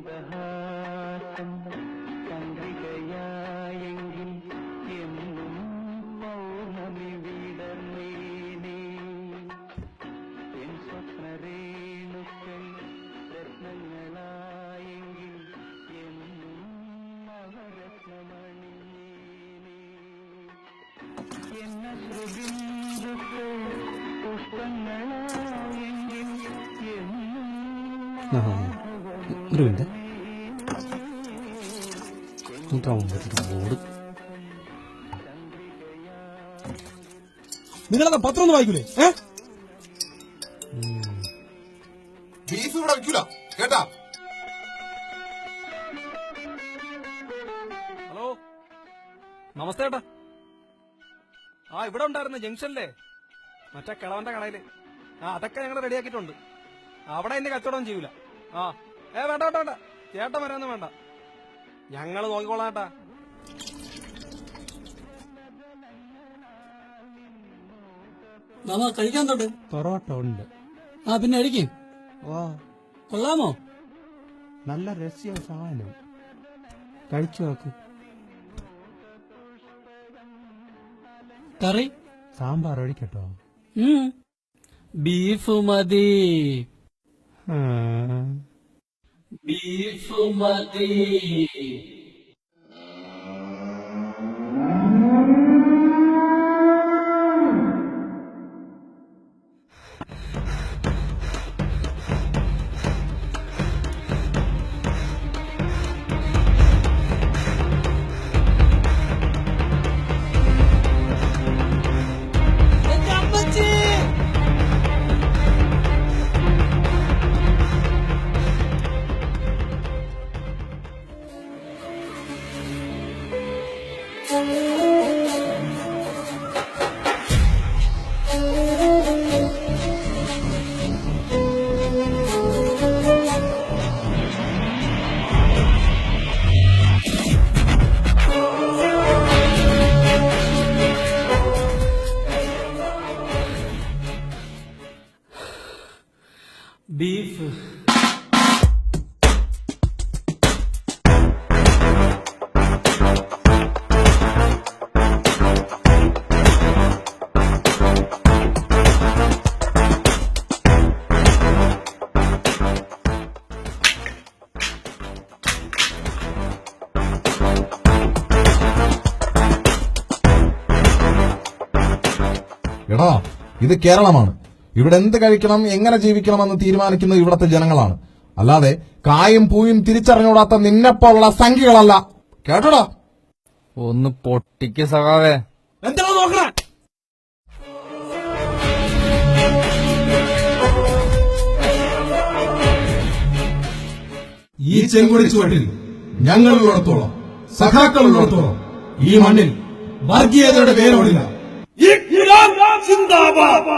മന്ദഹാസം ചന്ദ്രികയായെങ്കിൽ എന്നും പൗർണമി വിടർന്നേനേ എൻ സ്വപ്നരേണുക്കൾ രത്നങ്ങളായെങ്കിൽ എന്നും നവരത്നമണിഞ്ഞേനേ എന്ന ശ്രുബിന്ദുക്കൾ പുഷ്പങ്ങളായെങ്കിൽ എന്നും ഒരു മിനിറ്റ് ബോർഡ് നിങ്ങളെന്താ പത്രം ഒന്നും വായിക്കൂലേ? ബീഫ് ഇവിടെ വയ്ക്കൂല കേട്ടാ. ഹലോ, നമസ്തേ ഏട്ടാ. ഇവിടെ ഉണ്ടായിരുന്നു ജംഗ്ഷനിലെ മറ്റേ കിളവന്റെ കടയില്. അതൊക്കെ ഞങ്ങൾ റെഡിയാക്കിയിട്ടുണ്ട്. അവിടെ എന്നെ കച്ചവടം ചെയ്യൂല. വേണ്ട വേണ്ട വേണ്ട, ചേട്ടൻ വരാനൊന്നും വേണ്ട, ഞങ്ങൾ നോക്കിക്കോളാം ഏട്ടാ. കഴിക്കാൻ തൊട്ട് പൊറോട്ട ഉണ്ട്. പിന്നെ അടിക്കും. ഓ, കൊള്ളാമോ? നല്ല രസ്യ സാധനം, കഴിച്ചു നോക്ക്. കറി സാമ്പാർ ഒഴിക്കട്ടോ? ബീഫ് മതി. ആ, ബീഫ് മതി. ബീഫ് എടാ, ഇത് കേരളമാണ്. ഇവിടെ എന്ത് കഴിക്കണം, എങ്ങനെ ജീവിക്കണമെന്ന് തീരുമാനിക്കുന്നത് ഇവിടത്തെ ജനങ്ങളാണ്. അല്ലാതെ കായും പൂയും തിരിച്ചറിഞ്ഞൂടാത്ത നിന്നെപ്പോലുള്ള സംഖ്യകളല്ല. കേട്ടോടാ? ഒന്ന് പൊട്ടിക്ക് സഖാവേ. എന്താ നോക്കണേ? ഈ ചെങ്കൊടി ചുവട്ടിൽ ഞങ്ങളുള്ളിടത്തോളം, സഖാക്കളുള്ളിടത്തോളം ഈ മണ്ണിൽ വർഗീയതയുടെ വേരോടില്ല. സിന്ദാബാദ്.